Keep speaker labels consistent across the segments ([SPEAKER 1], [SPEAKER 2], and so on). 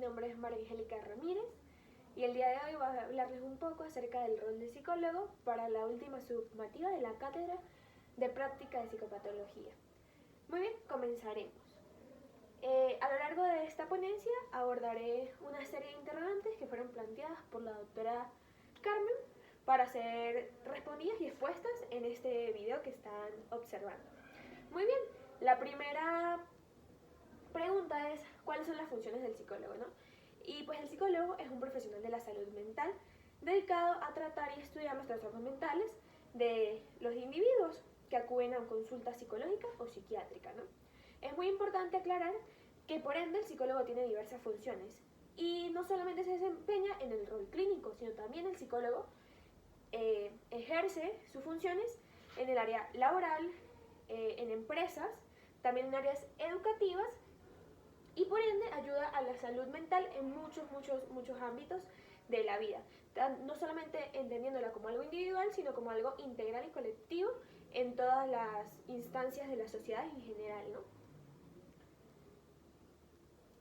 [SPEAKER 1] nombre es María Angélica Ramírez y el día de hoy voy a hablarles un poco acerca del rol del psicólogo para la última submativa de la cátedra de práctica de psicopatología. Muy bien, comenzaremos. A lo largo de esta ponencia abordaré una serie de interrogantes que fueron planteadas por la doctora Carmen para ser respondidas y expuestas en este video que están observando. Muy bien, la primera pregunta es ¿cuáles son las funciones del psicólogo, no? Y pues el psicólogo es un profesional de la salud mental dedicado a tratar y estudiar los trastornos mentales de los individuos que acuden a una consulta psicológica o psiquiátrica, ¿no? Es muy importante aclarar que por ende el psicólogo tiene diversas funciones y no solamente se desempeña en el rol clínico, sino también el psicólogo ejerce sus funciones en el área laboral, en empresas, también en áreas educativas y por ende ayuda a la salud mental en muchos ámbitos de la vida, no solamente entendiéndola como algo individual, sino como algo integral y colectivo en todas las instancias de la sociedad en general, ¿no?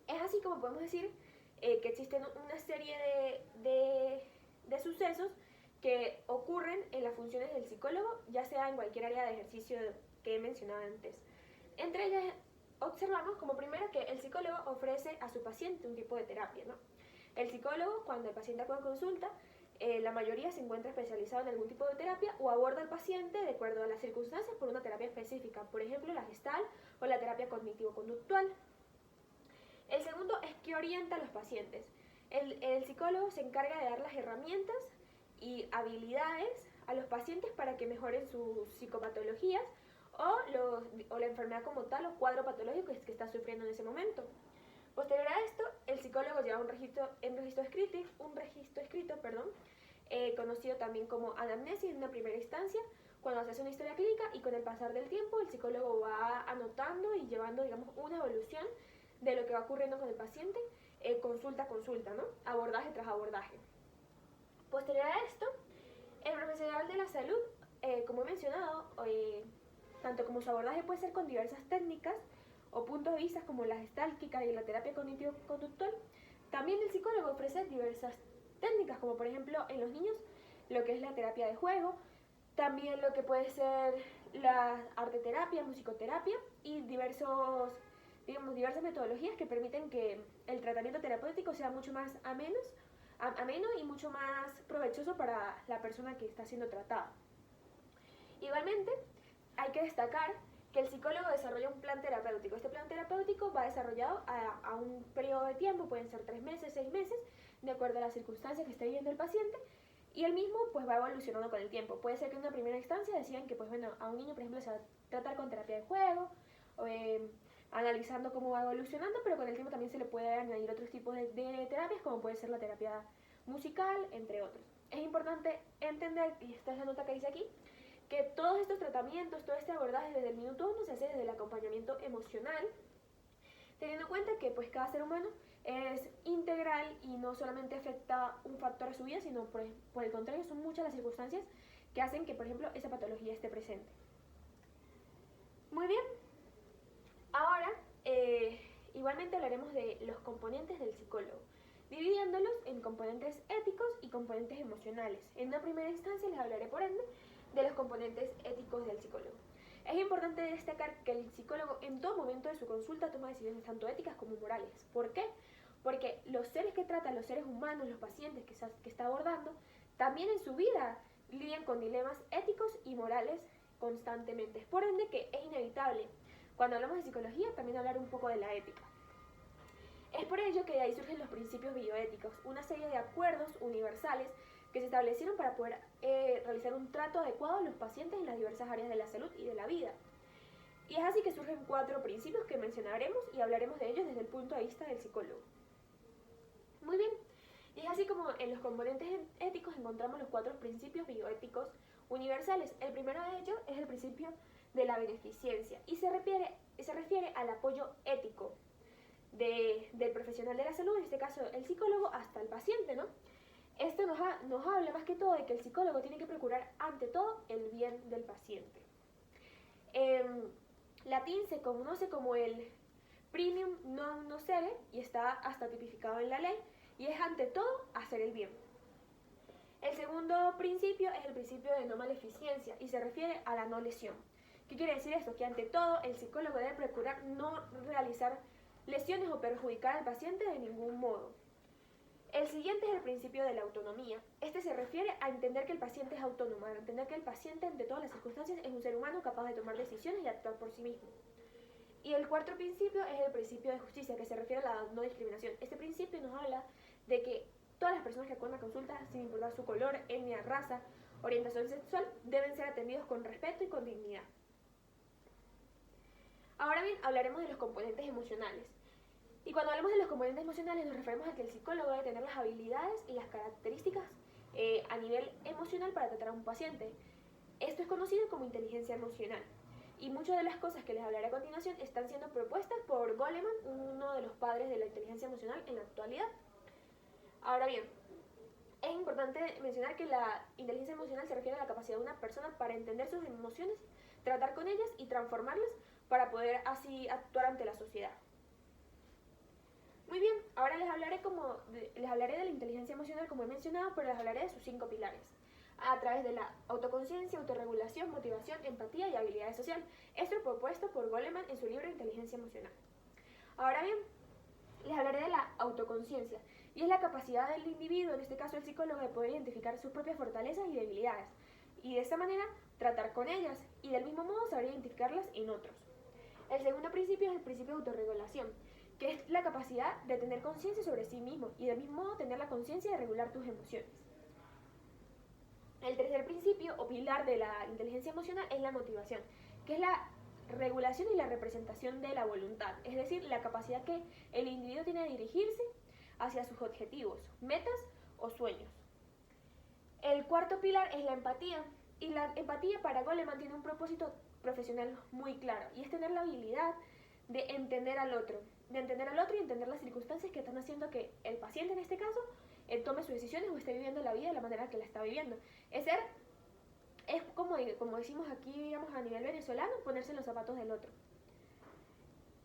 [SPEAKER 1] Es así como podemos decir que existen una serie de sucesos que ocurren en las funciones del psicólogo, ya sea en cualquier área de ejercicio que he mencionado antes. Entre ellas observamos como primero que el psicólogo ofrece a su paciente un tipo de terapia, ¿no? El psicólogo, cuando el paciente acude a consulta, la mayoría se encuentra especializado en algún tipo de terapia o aborda al paciente de acuerdo a las circunstancias por una terapia específica, por ejemplo la gestal o la terapia cognitivo-conductual. El segundo es que orienta a los pacientes. El psicólogo se encarga de dar las herramientas y habilidades a los pacientes para que mejoren sus psicopatologías o la enfermedad como tal o cuadro patológico que está sufriendo en ese momento. Posterior a esto, el psicólogo lleva un registro escrito, conocido también como anamnesis en una primera instancia, cuando se hace una historia clínica y con el pasar del tiempo el psicólogo va anotando y llevando, digamos, una evolución de lo que va ocurriendo con el paciente, consulta a consulta, ¿no? Abordaje tras abordaje. Posterior a esto, el profesional de la salud, como he mencionado, tanto como su abordaje puede ser con diversas técnicas o puntos de vista como la gestáltica y la terapia cognitivo-conductual, también el psicólogo ofrece diversas técnicas, como por ejemplo en los niños lo que es la terapia de juego, también lo que puede ser la arteterapia, musicoterapia y diversas metodologías que permiten que el tratamiento terapéutico sea mucho más ameno y mucho más provechoso para la persona que está siendo tratada. Igualmente, hay que destacar que el psicólogo desarrolla un plan terapéutico. Este plan terapéutico va desarrollado a un periodo de tiempo, pueden ser 3 meses, 6 meses, de acuerdo a las circunstancias que esté viviendo el paciente, y el mismo pues va evolucionando con el tiempo. Puede ser que en una primera instancia decían que pues bueno, a un niño por ejemplo se va a tratar con terapia de juego, analizando cómo va evolucionando, pero con el tiempo también se le puede añadir otros tipos de terapias, como puede ser la terapia musical, entre otros. Es importante entender, y esta es la nota que dice aquí, que todos estos tratamientos, todo este abordaje desde el minuto 1 se hace desde el acompañamiento emocional, teniendo en cuenta que pues cada ser humano es integral y no solamente afecta un factor a su vida, sino por el contrario son muchas las circunstancias que hacen que por ejemplo esa patología esté presente. Muy bien, ahora igualmente hablaremos de los componentes del psicólogo, dividiéndolos en componentes éticos y componentes emocionales. En una primera instancia les hablaré por ende de los componentes éticos del psicólogo. Es importante destacar que el psicólogo en todo momento de su consulta toma decisiones tanto éticas como morales. ¿Por qué? Porque los seres que trata, los seres humanos, los pacientes que está abordando, también en su vida lidian con dilemas éticos y morales constantemente. Es por ende que es inevitable, cuando hablamos de psicología, también hablar un poco de la ética. Es por ello que de ahí surgen los principios bioéticos, una serie de acuerdos universales que se establecieron para poder realizar un trato adecuado a los pacientes en las diversas áreas de la salud y de la vida. Y es así que surgen 4 principios que mencionaremos y hablaremos de ellos desde el punto de vista del psicólogo. Muy bien, y es así como en los componentes éticos encontramos los 4 principios bioéticos universales. El primero de ellos es el principio de la beneficencia y se refiere al apoyo ético del profesional de la salud, en este caso el psicólogo, hasta el paciente, ¿no? Esto nos habla más que todo de que el psicólogo tiene que procurar ante todo el bien del paciente. En latín se conoce como el primum non nocere, y está hasta tipificado en la ley, y es ante todo hacer el bien. El segundo principio es el principio de no maleficencia y se refiere a la no lesión. ¿Qué quiere decir esto? Que ante todo el psicólogo debe procurar no realizar lesiones o perjudicar al paciente de ningún modo. El siguiente es el principio de la autonomía. Este se refiere a entender que el paciente es autónomo, a entender que el paciente ante todas las circunstancias es un ser humano capaz de tomar decisiones y actuar por sí mismo. Y el cuarto principio es el principio de justicia, que se refiere a la no discriminación. Este principio nos habla de que todas las personas que acuden a consulta, sin importar su color, etnia, raza, orientación sexual, deben ser atendidos con respeto y con dignidad. Ahora bien, hablaremos de los componentes emocionales. Y cuando hablamos de los componentes emocionales nos referimos a que el psicólogo debe tener las habilidades y las características a nivel emocional para tratar a un paciente. Esto es conocido como inteligencia emocional. Y muchas de las cosas que les hablaré a continuación están siendo propuestas por Goleman, uno de los padres de la inteligencia emocional en la actualidad. Ahora bien, es importante mencionar que la inteligencia emocional se refiere a la capacidad de una persona para entender sus emociones, tratar con ellas y transformarlas para poder así actuar ante la sociedad. Muy bien, ahora les hablaré de la inteligencia emocional como he mencionado, pero les hablaré de sus 5 pilares, a través de la autoconciencia, autorregulación, motivación, empatía y habilidades sociales. Esto es propuesto por Goleman en su libro Inteligencia Emocional. Ahora bien, les hablaré de la autoconciencia, y es la capacidad del individuo, en este caso el psicólogo, de poder identificar sus propias fortalezas y debilidades, y de esta manera tratar con ellas, y del mismo modo saber identificarlas en otros. El segundo principio es el principio de autorregulación, que es la capacidad de tener conciencia sobre sí mismo, y del mismo modo tener la conciencia de regular tus emociones. El tercer principio o pilar de la inteligencia emocional es la motivación, que es la regulación y la representación de la voluntad, es decir, la capacidad que el individuo tiene de dirigirse hacia sus objetivos, metas o sueños. El cuarto pilar es la empatía, y la empatía para Goleman tiene un propósito profesional muy claro, y es tener la habilidad de entender al otro y entender las circunstancias que están haciendo que el paciente, en este caso, tome sus decisiones o esté viviendo la vida de la manera que la está viviendo. Es como decimos aquí, digamos, a nivel venezolano, ponerse en los zapatos del otro.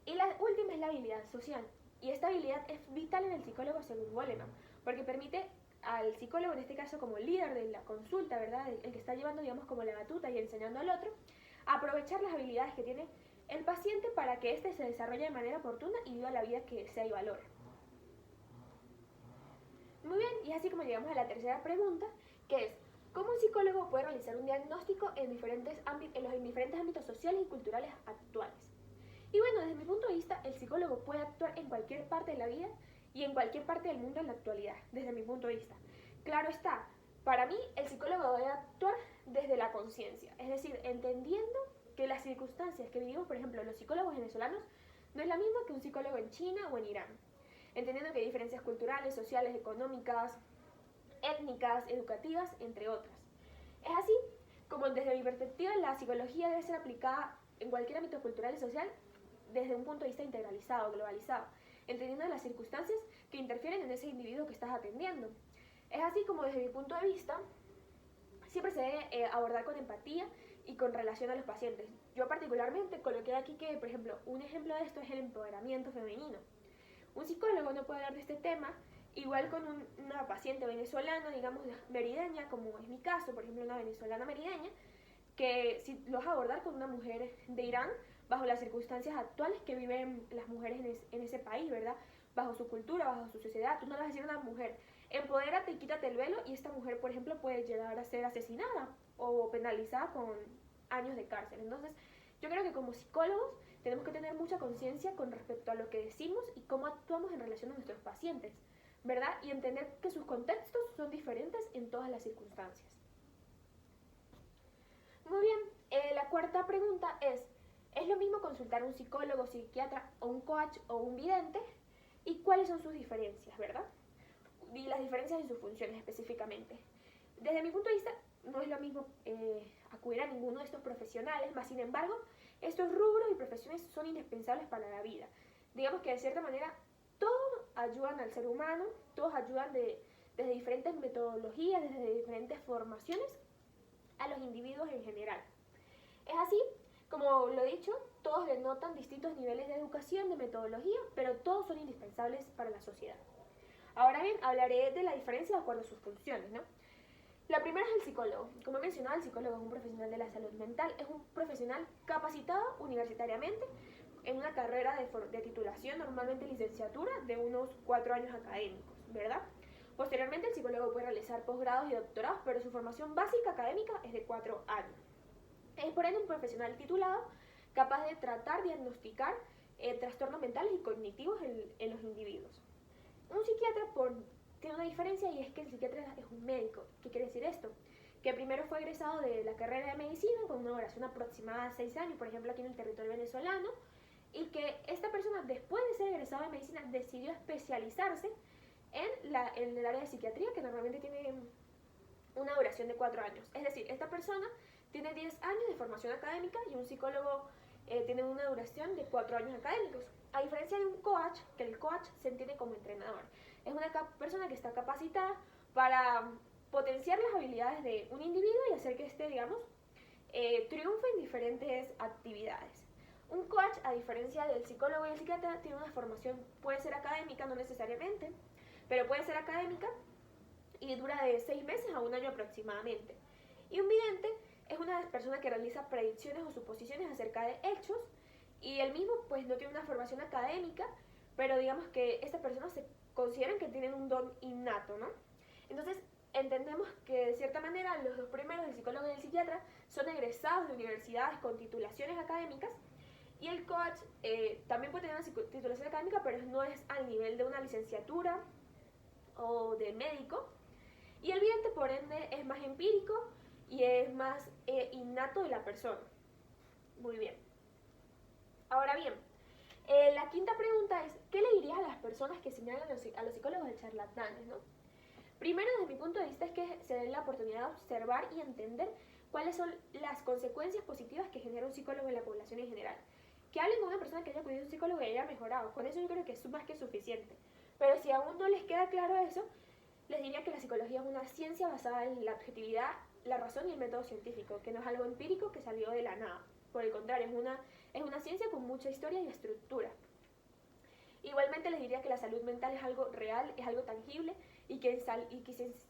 [SPEAKER 1] Y la última es la habilidad social. Y esta habilidad es vital en el psicólogo según Goleman, porque permite al psicólogo, en este caso como líder de la consulta, ¿verdad? El que está llevando, digamos, como la batuta y enseñando al otro, aprovechar las habilidades que tiene el paciente para que éste se desarrolle de manera oportuna y viva la vida que desea y valora. Muy bien, y es así como llegamos a la tercera pregunta, que es: ¿cómo un psicólogo puede realizar un diagnóstico en los diferentes ámbitos sociales y culturales actuales? Y bueno, desde mi punto de vista, el psicólogo puede actuar en cualquier parte de la vida y en cualquier parte del mundo en la actualidad, desde mi punto de vista. Claro está, para mí el psicólogo debe actuar desde la conciencia, es decir, entendiendo que las circunstancias que vivimos, por ejemplo, los psicólogos venezolanos, no es la misma que un psicólogo en China o en Irán. Entendiendo que hay diferencias culturales, sociales, económicas, étnicas, educativas, entre otras. Es así como desde mi perspectiva la psicología debe ser aplicada en cualquier ámbito cultural y social desde un punto de vista integralizado, globalizado, entendiendo las circunstancias que interfieren en ese individuo que estás atendiendo. Es así como desde mi punto de vista siempre se debe abordar con empatía y con relación a los pacientes. Yo particularmente coloqué aquí que, por ejemplo, un ejemplo de esto es el empoderamiento femenino. Un psicólogo no puede hablar de este tema igual con una paciente venezolana, digamos, merideña, como es mi caso, por ejemplo, una venezolana merideña, que si lo vas a abordar con una mujer de Irán, bajo las circunstancias actuales que viven las mujeres en ese país, ¿verdad? Bajo su cultura, bajo su sociedad, tú no le vas a decir a una mujer, empodérate y quítate el velo, y esta mujer, por ejemplo, puede llegar a ser asesinada o penalizada con años de cárcel. Entonces, yo creo que como psicólogos tenemos que tener mucha conciencia con respecto a lo que decimos y cómo actuamos en relación a nuestros pacientes, ¿verdad? Y entender que sus contextos son diferentes en todas las circunstancias. Muy bien, la cuarta pregunta ¿es lo mismo consultar a un psicólogo, psiquiatra o un coach o un vidente? ¿Y cuáles son sus diferencias, verdad? Y las diferencias en sus funciones específicamente. Desde mi punto de vista, no es lo mismo acudir a ninguno de estos profesionales, más sin embargo, estos rubros y profesiones son indispensables para la vida. Digamos que de cierta manera todos ayudan al ser humano, todos ayudan desde diferentes metodologías, desde diferentes formaciones a los individuos en general. Es así Como lo he dicho, todos denotan distintos niveles de educación, de metodología, pero todos son indispensables para la sociedad. Ahora bien, hablaré de la diferencia de acuerdo a sus funciones, ¿no? La primera es el psicólogo. Como he mencionado, el psicólogo es un profesional de la salud mental, es un profesional capacitado universitariamente en una carrera de titulación, normalmente licenciatura, de unos 4 años académicos, ¿verdad? Posteriormente, el psicólogo puede realizar posgrados y doctorados, pero su formación básica académica es de 4 años. Es por ende un profesional titulado capaz de tratar, diagnosticar trastornos mentales y cognitivos en los individuos. Un psiquiatra tiene una diferencia, y es que el psiquiatra es un médico. ¿Qué quiere decir esto? Que primero fue egresado de la carrera de medicina con una duración aproximada de 6 años, por ejemplo aquí en el territorio venezolano, y que esta persona, después de ser egresado de medicina, decidió especializarse en el área de psiquiatría, que normalmente tiene una duración de 4 años. Es decir, esta persona tiene 10 años de formación académica y un psicólogo tiene una duración de 4 años académicos. A diferencia de un coach, que el coach se entiende como entrenador. Es una persona que está capacitada para potenciar las habilidades de un individuo y hacer que éste, digamos, triunfe en diferentes actividades. Un coach, a diferencia del psicólogo y el psiquiatra, tiene una formación, puede ser académica, no necesariamente, pero puede ser académica y dura de 6 meses a 1 año aproximadamente. Y un vidente es una persona que realiza predicciones o suposiciones acerca de hechos, y él mismo pues no tiene una formación académica, pero digamos que estas personas se consideran que tienen un don innato, ¿no? Entonces entendemos que de cierta manera los dos primeros, el psicólogo y el psiquiatra, son egresados de universidades con titulaciones académicas, y el coach también puede tener una titulación académica, pero no es al nivel de una licenciatura o de médico. Y el vidente, por ende, es más empírico y es más innato de la persona. Muy bien. Ahora bien, la quinta pregunta es, ¿qué le dirías a las personas que señalan a los psicólogos de charlatanes, ¿no? Primero, desde mi punto de vista, es que se den la oportunidad de observar y entender cuáles son las consecuencias positivas que genera un psicólogo en la población en general. Que hablen con una persona que haya acudido a un psicólogo y haya mejorado. Con eso yo creo que es más que suficiente. Pero si aún no les queda claro eso, les diría que la psicología es una ciencia basada en la objetividad, la razón y el método científico, que no es algo empírico que salió de la nada. Por el contrario, es una ciencia con mucha historia y estructura. Igualmente les diría que la salud mental es algo real, es algo tangible, y que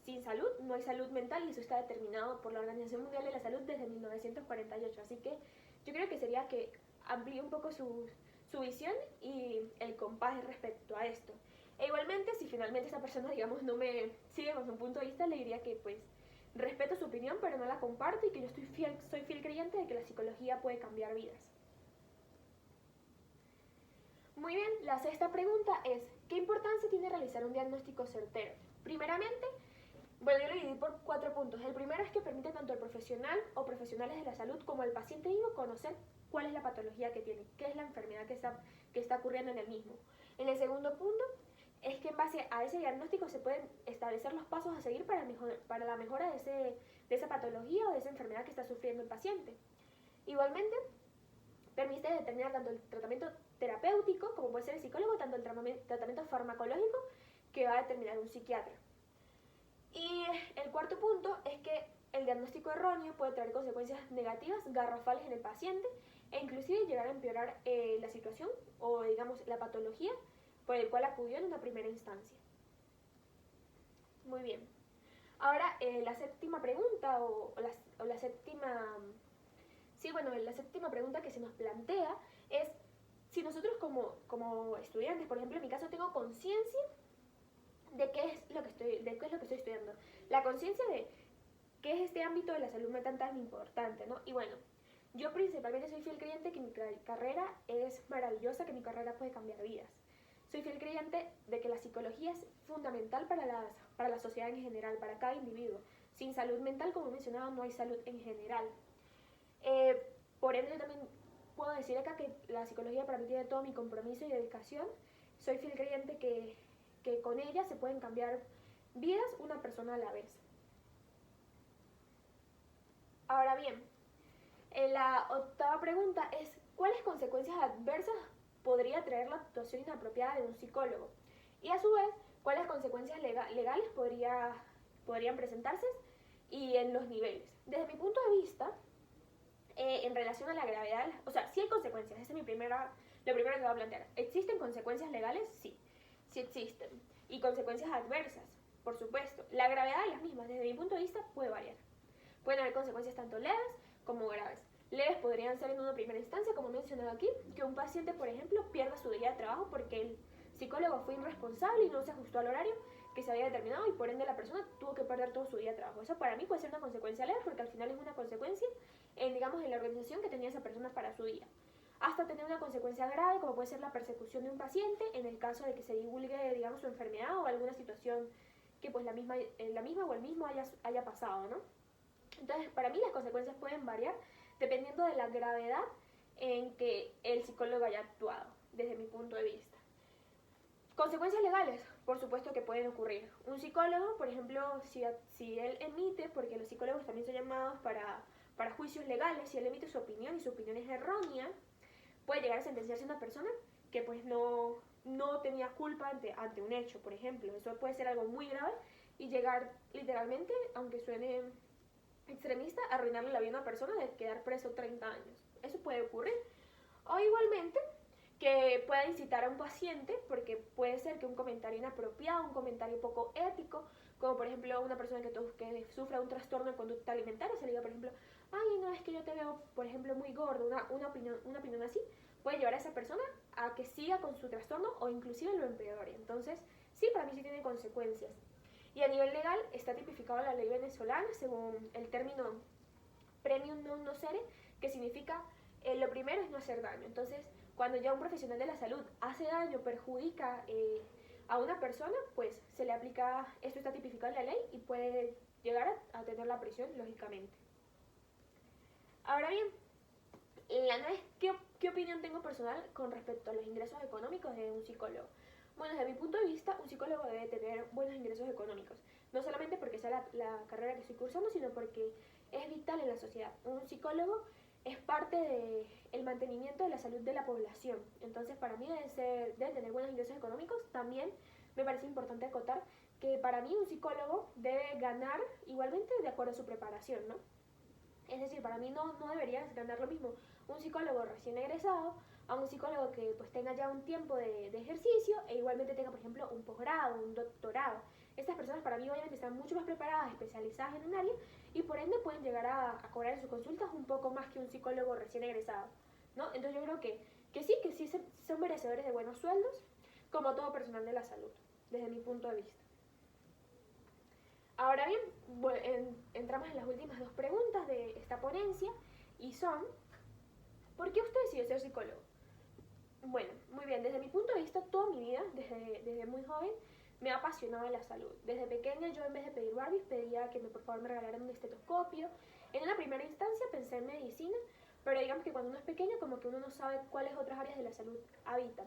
[SPEAKER 1] sin salud no hay salud mental, y eso está determinado por la Organización Mundial de la Salud desde 1948. Así que yo creo que sería que amplíe un poco su visión y el compás respecto a esto. E igualmente, si finalmente esa persona, digamos, no me sigue con su punto de vista, le diría que pues respeto su opinión, pero no la comparto, y que yo soy fiel creyente de que la psicología puede cambiar vidas. Muy bien, la sexta pregunta es, ¿qué importancia tiene realizar un diagnóstico certero? Primeramente, bueno, yo lo dividí por 4 puntos. El primero es que permite tanto al profesional o profesionales de la salud como al paciente mismo conocer cuál es la patología que tiene, qué es la enfermedad que está ocurriendo en el mismo. En el segundo punto, es que en base a ese diagnóstico se pueden establecer los pasos a seguir para la mejora de esa patología o de esa enfermedad que está sufriendo el paciente. Igualmente, permite determinar tanto el tratamiento terapéutico, como puede ser el psicólogo, tanto el tratamiento farmacológico que va a determinar un psiquiatra. Y el cuarto punto es que el diagnóstico erróneo puede traer consecuencias negativas, garrafales en el paciente, e inclusive llegar a empeorar la situación o, digamos, la patología por el cual acudió en una primera instancia. Muy bien. Ahora, la séptima pregunta la séptima... Sí, bueno, la séptima pregunta que se nos plantea es si nosotros como estudiantes, por ejemplo, en mi caso, tengo conciencia de qué es lo que estoy estudiando. La conciencia de qué es este ámbito de la salud mental tan importante, ¿no? Y bueno, yo principalmente soy fiel creyente que mi carrera es maravillosa, que mi carrera puede cambiar vidas. Soy fiel creyente de que la psicología es fundamental para la sociedad en general, para cada individuo. Sin salud mental, como he mencionado, no hay salud en general. Por ende, yo también puedo decir acá que la psicología para mí tiene todo mi compromiso y dedicación. Soy fiel creyente que con ella se pueden cambiar vidas una persona a la vez. Ahora bien, la octava pregunta es, ¿cuáles consecuencias adversas podría traer la actuación inapropiada de un psicólogo? Y a su vez, ¿cuáles consecuencias legales podrían presentarse y en los niveles? Desde mi punto de vista, En relación a la gravedad, o sea, sí hay consecuencias, esa es lo primero que voy a plantear. ¿Existen consecuencias legales? Sí, sí existen. Y consecuencias adversas, por supuesto. La gravedad de las mismas, desde mi punto de vista, puede variar. Pueden haber consecuencias tanto leves como graves. Leves podrían ser en una primera instancia, como he mencionado aquí, que un paciente, por ejemplo, pierda su día de trabajo porque el psicólogo fue irresponsable y no se ajustó al horario que se había determinado y por ende la persona tuvo que perder todo su día de trabajo. Eso para mí puede ser una consecuencia leve porque al final es una consecuencia digamos, en la organización que tenía esa persona para su día. Hasta tener una consecuencia grave como puede ser la persecución de un paciente en el caso de que se divulgue, digamos, su enfermedad o alguna situación que pues la misma o el mismo haya pasado, ¿no? Entonces, para mí las consecuencias pueden variar dependiendo de la gravedad en que el psicólogo haya actuado, desde mi punto de vista. Consecuencias legales, por supuesto que pueden ocurrir. Un psicólogo, por ejemplo, si él emite, porque los psicólogos también son llamados para juicios legales, si él emite su opinión y su opinión es errónea, puede llegar a sentenciarse a una persona que pues no tenía culpa ante un hecho, por ejemplo. Eso puede ser algo muy grave y llegar literalmente, aunque suene extremista, a arruinarle la vida a una persona de quedar preso 30 años. Eso puede ocurrir. O igualmente, que pueda incitar a un paciente, porque puede ser que un comentario inapropiado, un comentario poco ético, como por ejemplo una persona que sufra un trastorno de conducta alimentaria, se le diga por ejemplo, ay no, es que yo te veo por ejemplo muy gordo, una opinión así, puede llevar a esa persona a que siga con su trastorno o inclusive lo empeore. Entonces, sí, para mí sí tiene consecuencias. Y a nivel legal está tipificado en la ley venezolana según el término premium non nocere, que significa lo primero es no hacer daño. Entonces, cuando ya un profesional de la salud hace daño, perjudica a una persona, pues se le aplica, esto está tipificado en la ley y puede llegar a tener la prisión, lógicamente. Ahora bien, la no es ¿qué opinión tengo personal con respecto a los ingresos económicos de un psicólogo? Bueno, desde mi punto de vista, un psicólogo debe tener buenos ingresos económicos. No solamente porque sea la carrera que estoy cursando, sino porque es vital en la sociedad. Un psicólogo es parte del mantenimiento de la salud de la población. Entonces, para mí debe tener buenos ingresos económicos. También me parece importante acotar que para mí un psicólogo debe ganar igualmente de acuerdo a su preparación, ¿no? Es decir, para mí no deberías ganar lo mismo un psicólogo recién egresado a un psicólogo que pues tenga ya un tiempo de ejercicio e igualmente tenga, por ejemplo, un posgrado, un doctorado. Estas personas para mí obviamente están mucho más preparadas, especializadas en un área y por ende pueden llegar a cobrar en sus consultas un poco más que un psicólogo recién egresado, ¿no? Entonces yo creo que sí son merecedores de buenos sueldos, como todo personal de la salud, desde mi punto de vista. Ahora bien, entramos en las últimas dos preguntas de esta ponencia y son, ¿por qué usted decidió ser psicólogo? Bueno, muy bien, desde mi punto de vista, toda mi vida, desde muy joven, me ha apasionado la salud. Desde pequeña yo en vez de pedir Barbies pedía que por favor me regalaran un estetoscopio. En una primera instancia pensé en medicina, pero digamos que cuando uno es pequeño como que uno no sabe cuáles otras áreas de la salud habitan.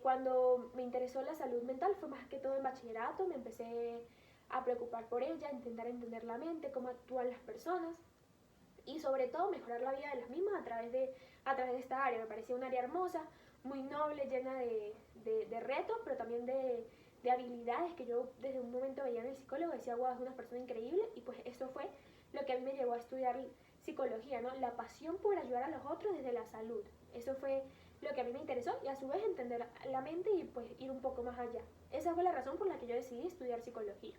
[SPEAKER 1] Cuando me interesó la salud mental fue más que todo en bachillerato, me empecé a preocupar por ella, a intentar entender la mente, cómo actúan las personas y sobre todo mejorar la vida de las mismas a través de esta área. Me parecía un área hermosa, muy noble, llena de retos, pero también de habilidades que yo desde un momento veía en el psicólogo, decía, wow, es una persona increíble, y pues eso fue lo que a mí me llevó a estudiar psicología, ¿no? La pasión por ayudar a los otros desde la salud. Eso fue lo que a mí me interesó y a su vez entender la mente y pues ir un poco más allá. Esa fue la razón por la que yo decidí estudiar psicología.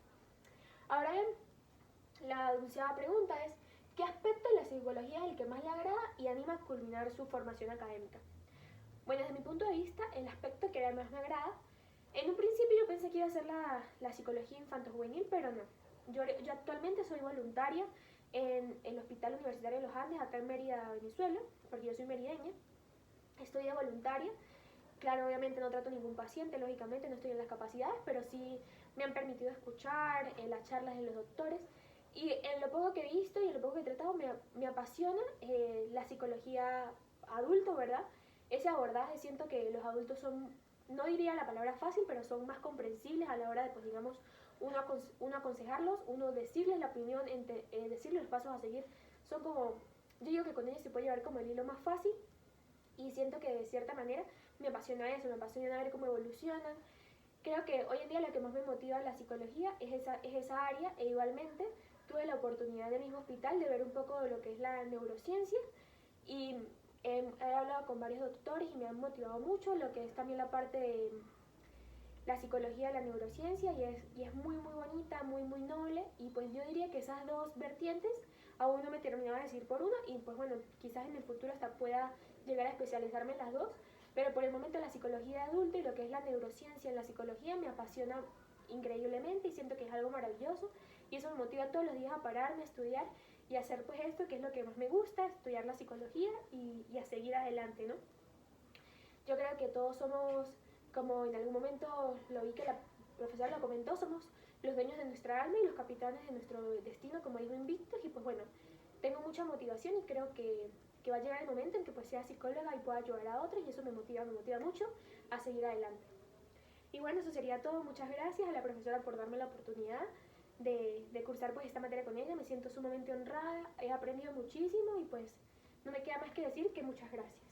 [SPEAKER 1] Ahora bien, la onceava pregunta es, ¿qué aspecto de la psicología es el que más le agrada y anima a culminar su formación académica? Bueno, desde mi punto de vista, el aspecto que más me agrada, en un principio yo pensé que iba a ser la psicología infanto-juvenil, pero no. Yo actualmente soy voluntaria en el Hospital Universitario de los Andes, acá en Mérida, Venezuela, porque yo soy merideña. Estoy de voluntaria. Claro, obviamente no trato ningún paciente, lógicamente no estoy en las capacidades, pero sí me han permitido escuchar las charlas de los doctores. Y en lo poco que he visto y en lo poco que he tratado me apasiona la psicología adulto, ¿verdad? Ese abordaje, siento que los adultos son, no diría la palabra fácil, pero son más comprensibles a la hora de, pues digamos, uno aconsejarlos, uno decirles la opinión, decirles los pasos a seguir. Son como, yo digo que con ellos se puede llevar como el hilo más fácil y siento que de cierta manera me apasiona eso, me apasiona ver cómo evolucionan. Creo que hoy en día lo que más me motiva la psicología es esa área e igualmente tuve la oportunidad del mismo hospital de ver un poco de lo que es la neurociencia y he hablado con varios doctores y me han motivado mucho lo que es también la parte de la psicología de la neurociencia y es muy muy bonita, muy muy noble y pues yo diría que esas dos vertientes aún no me terminaba de decir por una y pues bueno, quizás en el futuro hasta pueda llegar a especializarme en las dos, pero por el momento la psicología de adulto y lo que es la neurociencia en la psicología me apasiona increíblemente y siento que es algo maravilloso y eso me motiva todos los días a pararme, a estudiar y a hacer pues esto que es lo que más me gusta, estudiar la psicología y a seguir adelante, ¿no? Yo creo que todos somos, como en algún momento lo vi que la profesora lo comentó, somos los dueños de nuestra alma y los capitanes de nuestro destino, como dijo Invictus, y pues bueno, tengo mucha motivación y creo que va a llegar el momento en que pues sea psicóloga y pueda ayudar a otros y eso me motiva mucho a seguir adelante. Y bueno, eso sería todo. Muchas gracias a la profesora por darme la oportunidad de cursar pues esta materia con ella. Me siento sumamente honrada, he aprendido muchísimo y pues no me queda más que decir que muchas gracias.